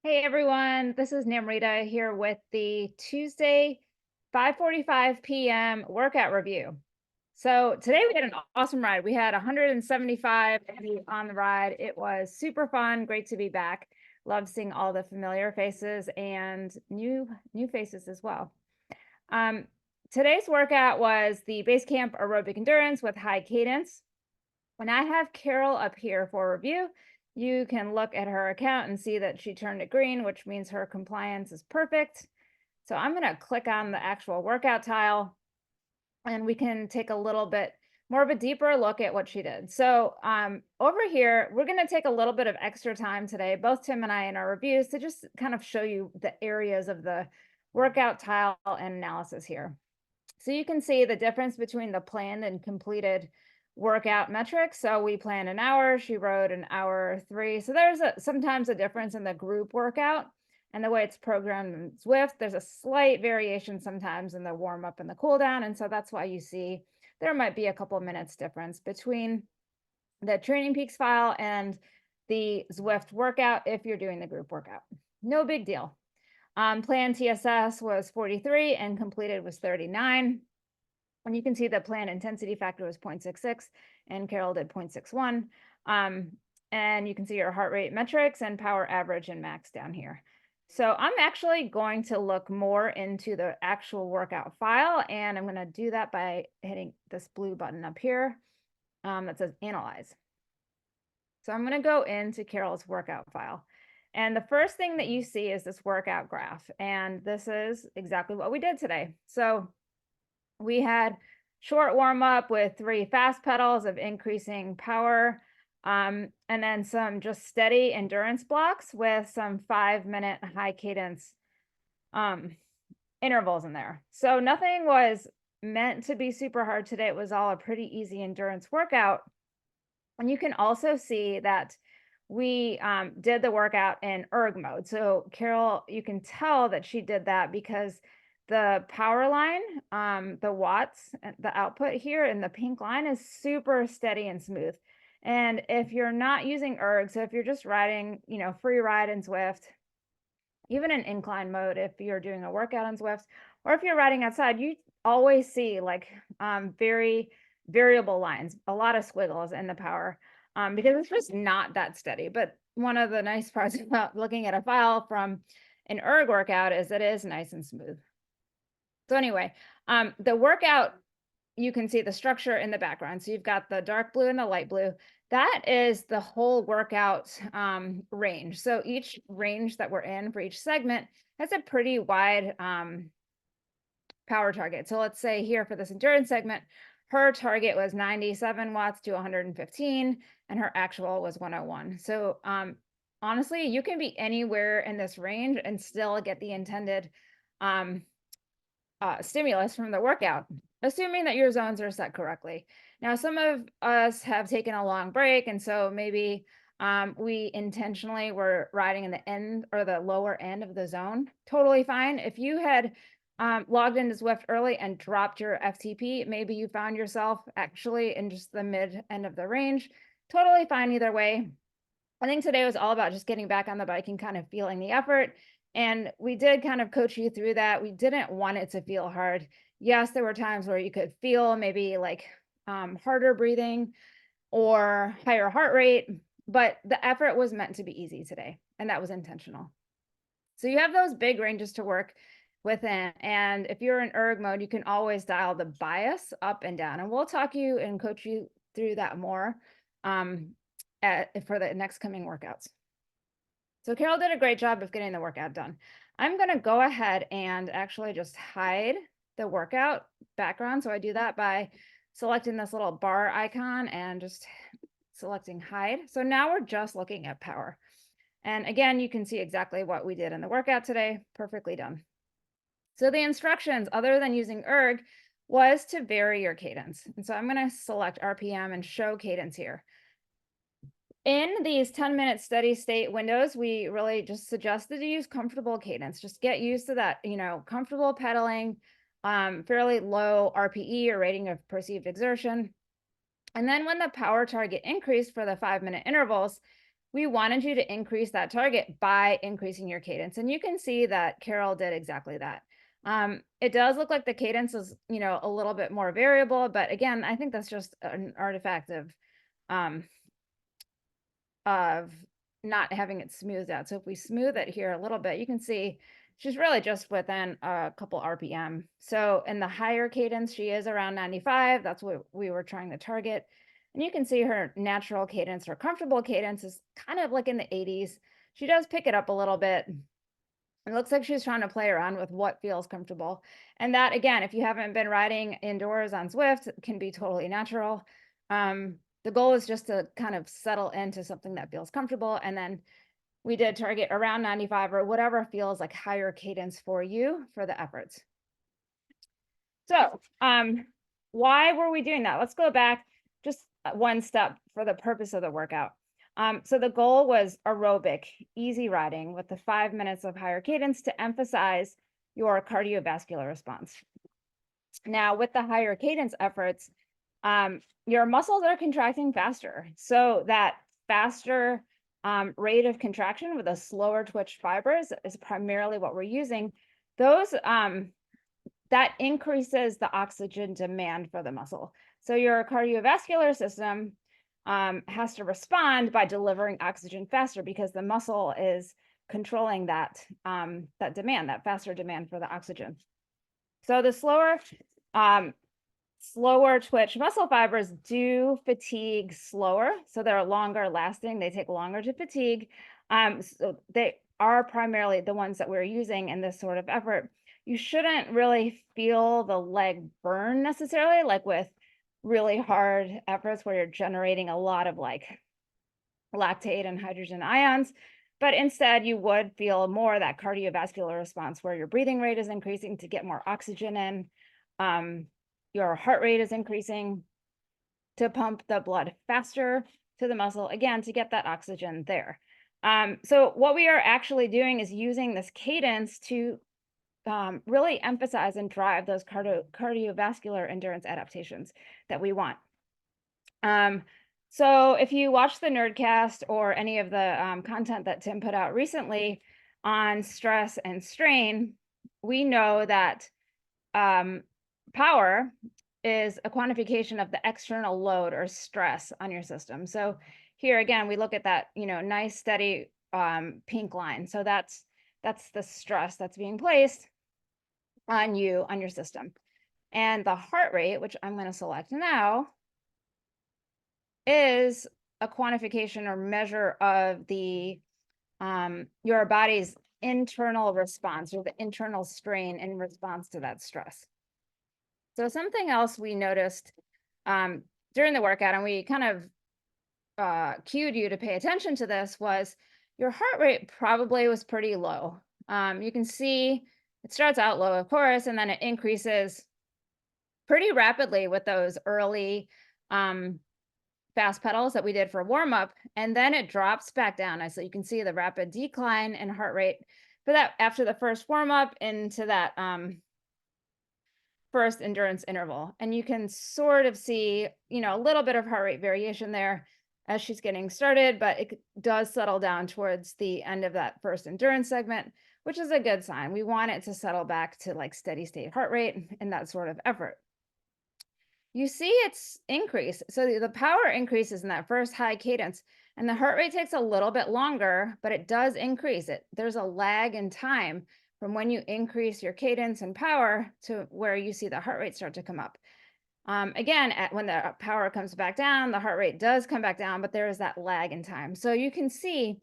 Hey everyone, this is Namrita here with the Tuesday 5:45 p.m. workout review. So today we had an awesome ride. We had 175 on the ride. It was super fun, great to be back. Love seeing all the familiar faces and new faces as well. Um, Today's workout was the base camp aerobic endurance with high cadence. When I have Carol up here for review, you can look at her account and see that she turned it green, which means her compliance is perfect. So I'm going to click on the actual workout tile and we can take a little bit more of a deeper look at what she did. So over here, we're going to take a little bit of extra time today, both Tim and I in our reviews, to just kind of show you the areas of the workout tile and analysis here. So you can see the difference between the planned and completed workout metrics. So we planned an hour, she wrote an hour 3. So there's sometimes a difference in the group workout and the way it's programmed in Zwift. There's a slight variation sometimes in the warm up and the cool down. And so that's why you see there might be a couple of minutes difference between the Training Peaks file and the Zwift workout if you're doing the group workout. No big deal. Planned TSS was 43 and completed was 39. And you can see the planned intensity factor was 0.66 and Carol did 0.61. And you can see your heart rate metrics and power average and max down here. So I'm actually going to look more into the actual workout file, and I'm going to do that by hitting this blue button up here that says Analyze. So I'm going to go into Carol's workout file. And the first thing that you see is this workout graph. And this is exactly what we did today. So we had short warm up with 3 fast pedals of increasing power, and then some just steady endurance blocks with some 5-minute high cadence intervals in there. So nothing was meant to be super hard today. It was all a pretty easy endurance workout. And you can also see that we did the workout in erg mode. So Carol, you can tell that she did that because the power line, the watts, the output here in the pink line is super steady and smooth. And if you're not using erg, so if you're just riding, free ride in Zwift, even in incline mode, if you're doing a workout on Zwift, or if you're riding outside, you always see like very variable lines, a lot of squiggles in the power, because it's just not that steady. But one of the nice parts about looking at a file from an erg workout is it is nice and smooth. So anyway, the workout, you can see the structure in the background. So you've got the dark blue and the light blue. That is the whole workout range. So each range that we're in for each segment has a pretty wide power target. So let's say here for this endurance segment, her target was 97 watts to 115, and her actual was 101. So honestly, you can be anywhere in this range and still get the intended stimulus from the workout, assuming that your zones are set correctly. Now, some of us have taken a long break, and so maybe we intentionally were riding in the end or the lower end of the zone. Totally fine. If you had logged into Zwift early and dropped your FTP, maybe you found yourself actually in just the mid end of the range. Totally fine either way. I think today was all about just getting back on the bike and kind of feeling the effort. And we did kind of coach you through that. We didn't want it to feel hard. Yes, there were times where you could feel maybe like harder breathing or higher heart rate, but the effort was meant to be easy today, and that was intentional. So you have those big ranges to work within. And if you're in erg mode, you can always dial the bias up and down. And we'll talk you and coach you through that more for the next coming workouts. So Carol did a great job of getting the workout done. I'm going to go ahead and actually just hide the workout background. So I do that by selecting this little bar icon and just selecting hide. So now we're just looking at power. And again, you can see exactly what we did in the workout today. Perfectly done. So the instructions, other than using erg, was to vary your cadence. And so I'm going to select RPM and show cadence here. In these 10-minute steady state windows, we really just suggested to use comfortable cadence. Just get used to that, comfortable pedaling, fairly low RPE or rating of perceived exertion. And then when the power target increased for the 5-minute intervals, we wanted you to increase that target by increasing your cadence. And you can see that Carol did exactly that. It does look like the cadence is, a little bit more variable, but again, I think that's just an artifact of not having it smoothed out. So if we smooth it here a little bit, you can see she's really just within a couple RPM. So in the higher cadence, she is around 95. That's what we were trying to target. And you can see her natural cadence, her comfortable cadence is kind of like in the 80s. She does pick it up a little bit. It looks like she's trying to play around with what feels comfortable. And that, again, if you haven't been riding indoors on Zwift, can be totally natural. The goal is just to kind of settle into something that feels comfortable. And then we did target around 95 or whatever feels like higher cadence for you for the efforts. So why were we doing that? Let's go back just one step for the purpose of the workout. So the goal was aerobic, easy riding with the 5 minutes of higher cadence to emphasize your cardiovascular response. Now, with the higher cadence efforts, your muscles are contracting faster. So that faster rate of contraction with a slower twitch fibers is primarily what we're using. Those that increases the oxygen demand for the muscle. So your cardiovascular system has to respond by delivering oxygen faster because the muscle is controlling that demand, that faster demand for the oxygen. So the slower twitch muscle fibers do fatigue slower, so they're longer lasting. They take longer to fatigue. So they are primarily the ones that we're using in this sort of effort. You shouldn't really feel the leg burn necessarily, like with really hard efforts where you're generating a lot of like lactate and hydrogen ions, but instead you would feel more that cardiovascular response where your breathing rate is increasing to get more oxygen in. Your heart rate is increasing to pump the blood faster to the muscle, again, to get that oxygen there. So what we are actually doing is using this cadence to really emphasize and drive those cardiovascular endurance adaptations that we want. So if you watch the Nerdcast or any of the content that Tim put out recently on stress and strain, we know that power is a quantification of the external load or stress on your system. So here again, we look at that, nice steady pink line. So that's the stress that's being placed on you, on your system. And the heart rate, which I'm going to select now, is a quantification or measure of the your body's internal response or the internal strain in response to that stress. So something else we noticed during the workout, and we kind of cued you to pay attention to this, was your heart rate probably was pretty low. You can see it starts out low, of course, and then it increases pretty rapidly with those early fast pedals that we did for warm up, and then it drops back down. So you can see the rapid decline in heart rate for that after the first warm up into that first endurance interval. And you can sort of see, a little bit of heart rate variation there as she's getting started, but it does settle down towards the end of that first endurance segment, which is a good sign. We want it to settle back to like steady state heart rate in that sort of effort. You see its increase. So the power increases in that first high cadence, and the heart rate takes a little bit longer, but it does increase it. There's a lag in time from when you increase your cadence and power to where you see the heart rate start to come up. Again, when the power comes back down, the heart rate does come back down, but there is that lag in time. So you can see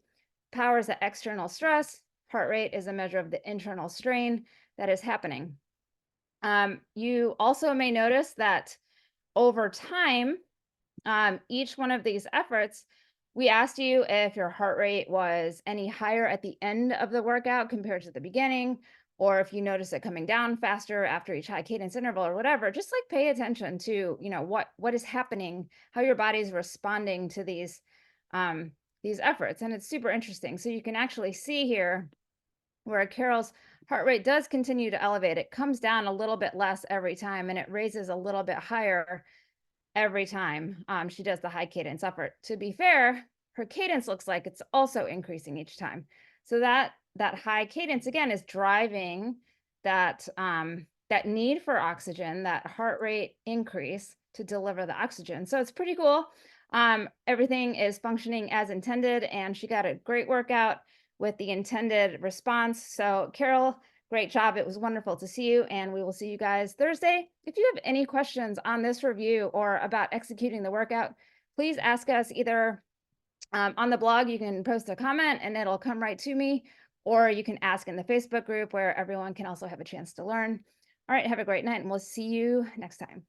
power is the external stress, heart rate is a measure of the internal strain that is happening. You also may notice that over time, each one of these efforts, we asked you if your heart rate was any higher at the end of the workout compared to the beginning, or if you notice it coming down faster after each high cadence interval or whatever. Just like pay attention to, what is happening, how your body's responding to these efforts. And it's super interesting. So you can actually see here where Carol's heart rate does continue to elevate. It comes down a little bit less every time, and it raises a little bit higher every time she does the high cadence effort. To be fair, her cadence looks like it's also increasing each time. So that high cadence again is driving that need for oxygen, that heart rate increase to deliver the oxygen. So it's pretty cool. Everything is functioning as intended, and she got a great workout with the intended response. So Carol, great job. It was wonderful to see you, and we will see you guys Thursday. If you have any questions on this review or about executing the workout, please ask us either on the blog. You can post a comment and it'll come right to me, or you can ask in the Facebook group where everyone can also have a chance to learn. All right, have a great night, and we'll see you next time.